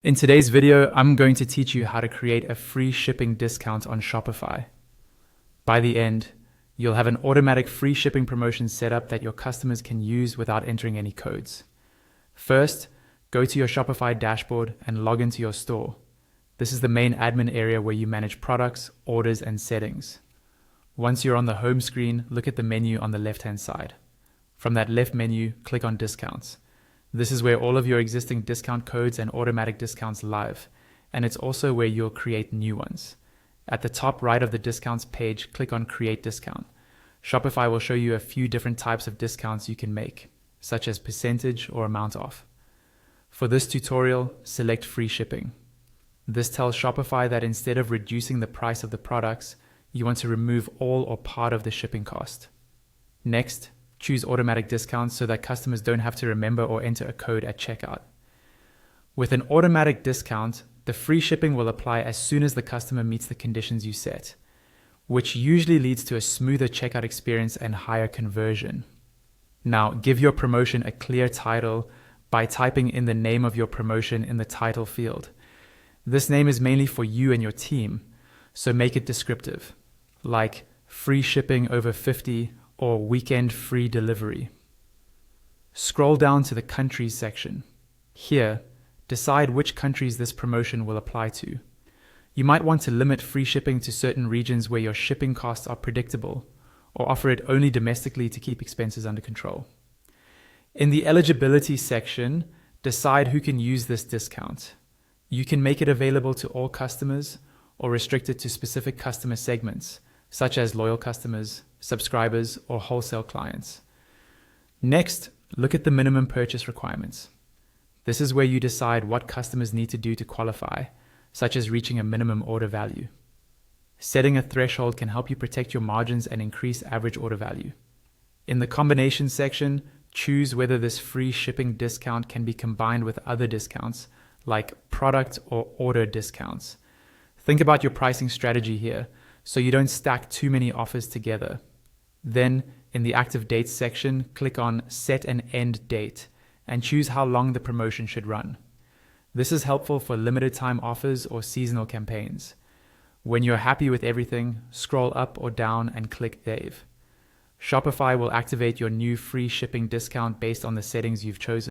In today's video, I'm going to teach you how to create a free shipping discount on Shopify. By the end, you'll have an automatic free shipping promotion set up that your customers can use without entering any codes. First, go to your Shopify dashboard and log into your store. This is the main admin area where you manage products, orders, and settings. Once you're on the home screen, look at the menu on the left-hand side. From that left menu, click on Discounts. This is where all of your existing discount codes and automatic discounts live, and it's also where you'll create new ones. At the top right of the discounts page, click on Create Discount. Shopify will show you a few different types of discounts you can make, such as percentage or amount off. For this tutorial, select Free Shipping. This tells Shopify that instead of reducing the price of the products, you want to remove all or part of the shipping cost. Next, choose automatic discounts so that customers don't have to remember or enter a code at checkout. With an automatic discount, the free shipping will apply as soon as the customer meets the conditions you set, which usually leads to a smoother checkout experience and higher conversion. Now, give your promotion a clear title by typing in the name of your promotion in the title field. This name is mainly for you and your team, so make it descriptive, like free shipping over 50 or weekend free delivery. Scroll down to the countries section. Here, decide which countries this promotion will apply to. You might want to limit free shipping to certain regions where your shipping costs are predictable, or offer it only domestically to keep expenses under control. In the eligibility section, decide who can use this discount. You can make it available to all customers or restrict it to specific customer segments, such as loyal customers, subscribers, or wholesale clients. Next, look at the minimum purchase requirements. This is where you decide what customers need to do to qualify, such as reaching a minimum order value. Setting a threshold can help you protect your margins and increase average order value. In the combination section, choose whether this free shipping discount can be combined with other discounts, like product or order discounts. Think about your pricing strategy here, so you don't stack too many offers together. Then, in the active dates section, click on Set an End Date and choose how long the promotion should run. This is helpful for limited time offers or seasonal campaigns. When you're happy with everything, scroll up or down and click Save. Shopify will activate your new free shipping discount based on the settings you've chosen.